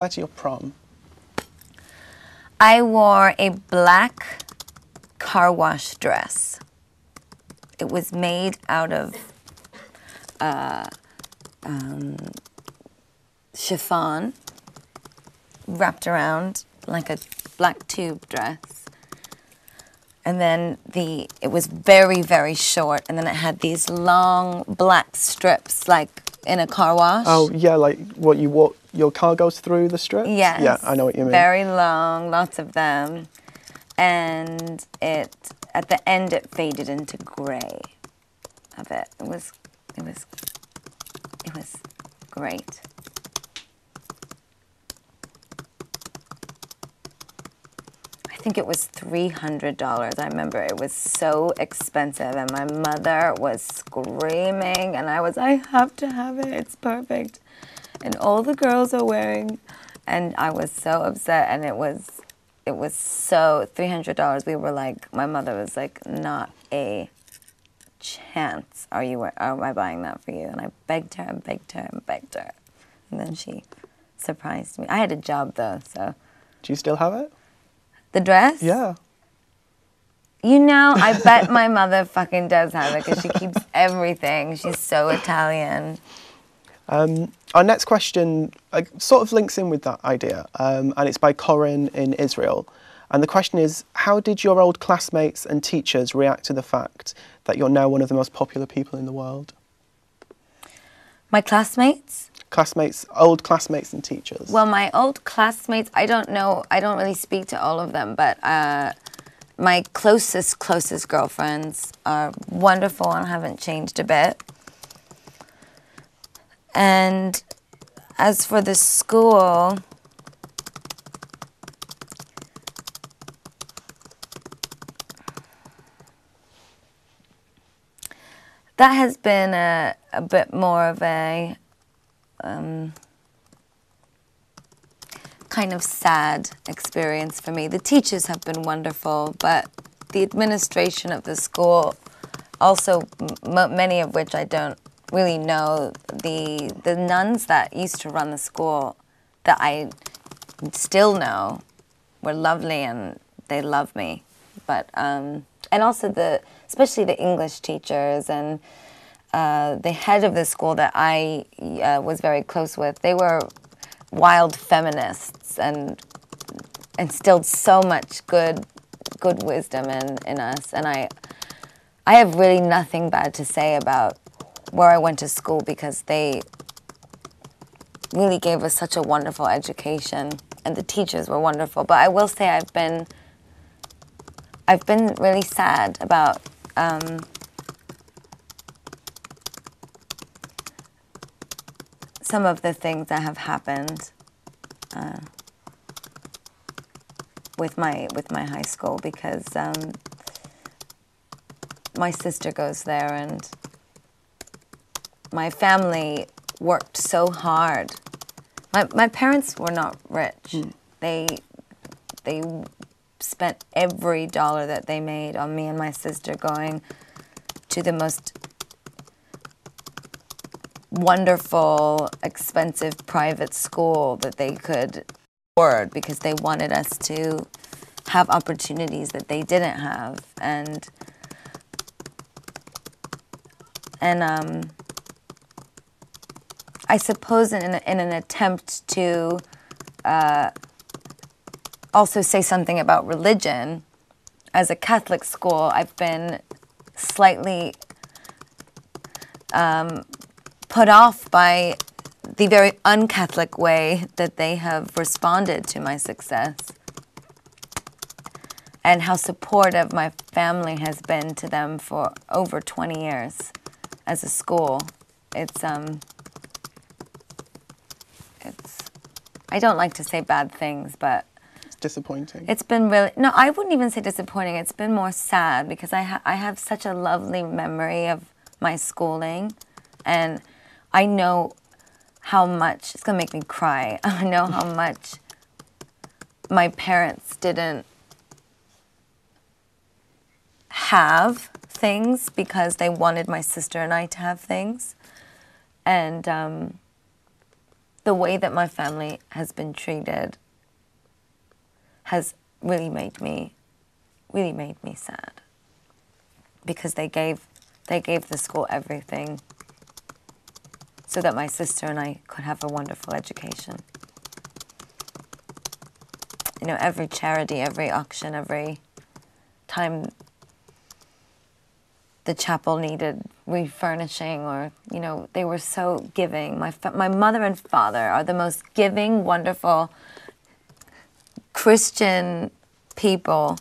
To your prom? I wore a black car wash dress. It was made out of chiffon, wrapped around like a black tube dress. And then it was very, very short, and then it had these long black strips, like in a car wash. Oh, yeah, like what you walk, your car goes through the strips? Yes. Yeah, I know what you mean. Very long, lots of them. And at the end, it faded into gray of it. It was great. I think it was $300. I remember it was so expensive, and my mother was screaming, and I have to have it, it's perfect. And all the girls are wearing, and I was so upset, and it was so, $300, we were like, my mother was like, not a chance am I buying that for you? And I begged her and begged her and begged her. And then she surprised me. I had a job though, so. Do you still have it? The dress? Yeah. You know, I bet my mother fucking does have it because she keeps everything. She's so Italian. Our next question sort of links in with that idea, and it's by Corinne in Israel. And the question is, how did your old classmates and teachers react to the fact that you're now one of the most popular people in the world? My classmates? Old classmates and teachers. Well, my old classmates, I don't know, I don't really speak to all of them, but my closest girlfriends are wonderful and haven't changed a bit. And as for the school, that has been a bit more of a kind of sad experience for me. The teachers have been wonderful, but the administration of the school, also many of which I don't really know, the nuns that used to run the school that I still know were lovely and they love me. But and also especially the English teachers and the head of the school that I was very close with, they were wild feminists and instilled so much good wisdom in us. And I have really nothing bad to say about where I went to school because they really gave us such a wonderful education and the teachers were wonderful. But I will say I've been really sad about some of the things that have happened with my high school because my sister goes there and my family worked so hard. My parents were not rich. They spent every dollar that they made on me and my sister going to the most wonderful, expensive private school that they could afford because they wanted us to have opportunities that they didn't have. And I suppose in an attempt to also say something about religion, as a Catholic school, I've been slightly put off by the very un-Catholic way that they have responded to my success and how supportive my family has been to them for over 20 years as a school. It's I don't like to say bad things, but it's disappointing. It's been really, no, I wouldn't even say disappointing. It's been more sad because I have such a lovely memory of my schooling, and I know how much, it's going to make me cry, I know how much my parents didn't have things because they wanted my sister and I to have things. And the way that my family has been treated has really made me sad, because they gave the school everything so that my sister and I could have a wonderful education. You know, every charity, every auction, every time the chapel needed refurnishing, or, you know, they were so giving. My mother and father are the most giving, wonderful Christian people.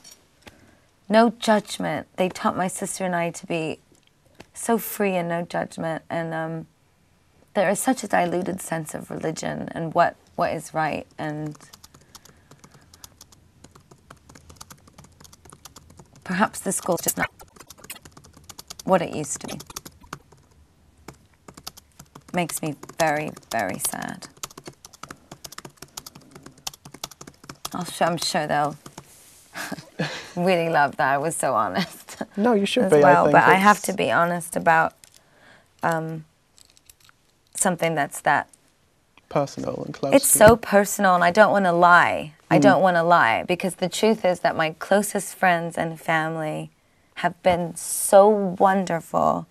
No judgment. They taught my sister and I to be so free and no judgment. And there is such a diluted sense of religion and what is right. And perhaps the school's just not what it used to be. Makes me very, very sad. I'm sure they'll really love that I was so honest. No, you should as be. well, I think but I have to be honest about something that's that personal and close. It's so personal, and I don't want to lie. I don't want to lie, because the truth is that my closest friends and family have been so wonderful,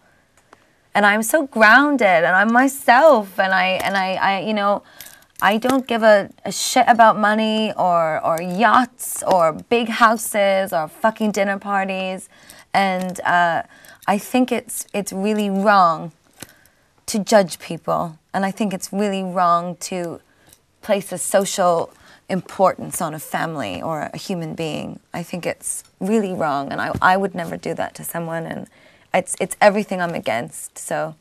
and I'm so grounded, and I'm myself, and I you know, I don't give a shit about money or yachts or big houses or fucking dinner parties, and I think it's really wrong to judge people, and I think it's really wrong to place a social importance on a family or a human being. I think it's really wrong, and I would never do that to someone, and it's everything I'm against. So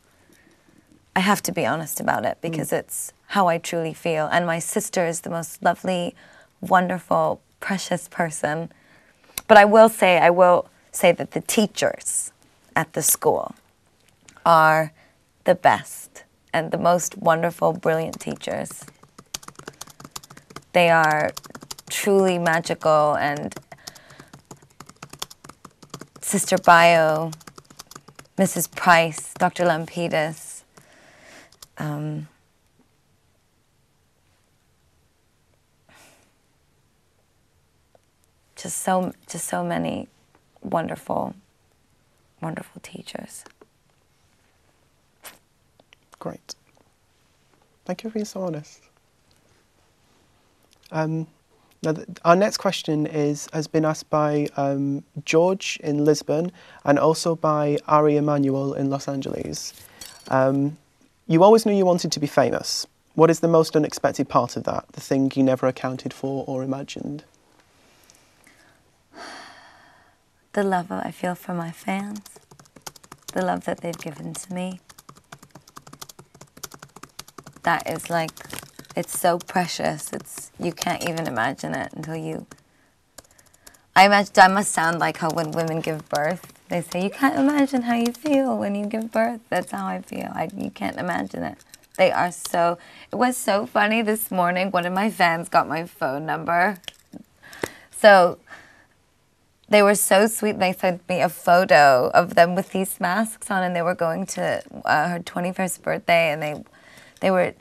I have to be honest about it, because it's how I truly feel. And my sister is the most lovely, wonderful, precious person. But I will say that the teachers at the school are the best and the most wonderful, brilliant teachers. They are truly magical, and Sister Bio, Mrs. Price, Dr. Lampetus, just so many wonderful, wonderful teachers. Great. Thank you for being so honest. Now, our next question has been asked by George in Lisbon, and also by Ari Emanuel in Los Angeles. You always knew you wanted to be famous. What is the most unexpected part of that? The thing you never accounted for or imagined? The love I feel for my fans. The love that they've given to me. That is like, it's so precious. You can't even imagine it until you... I must sound like how when women give birth, they say, you can't imagine how you feel when you give birth. That's how I feel. You can't imagine it. They are so... It was so funny this morning. One of my fans got my phone number. So they were so sweet. They sent me a photo of them with these masks on, and they were going to her 21st birthday, and they were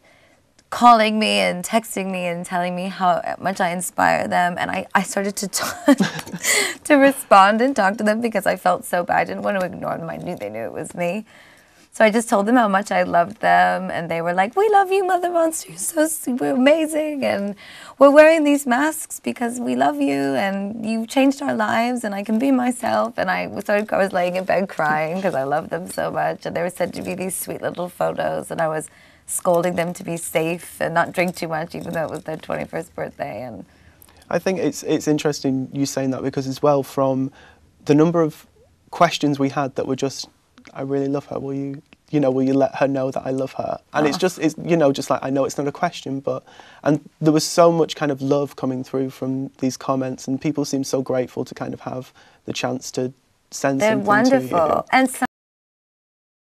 calling me and texting me and telling me how much I inspire them. And I started to respond and talk to them, because I felt so bad. I didn't want to ignore them. I knew they knew it was me. So I just told them how much I loved them, and they were like, we love you, Mother Monster. You're so sweet. We're amazing, and we're wearing these masks because we love you, and you changed our lives, and I can be myself. And I was laying in bed crying because I love them so much, and they were sent to me these sweet little photos, and I was scolding them to be safe and not drink too much, even though it was their 21st birthday. And I think it's interesting you saying that, because as well, from the number of questions we had that were just, I really love her, will you let her know that I love her? And it's just like, I know it's not a question, and there was so much kind of love coming through from these comments, and people seem so grateful to kind of have the chance to send something to you. They're wonderful. And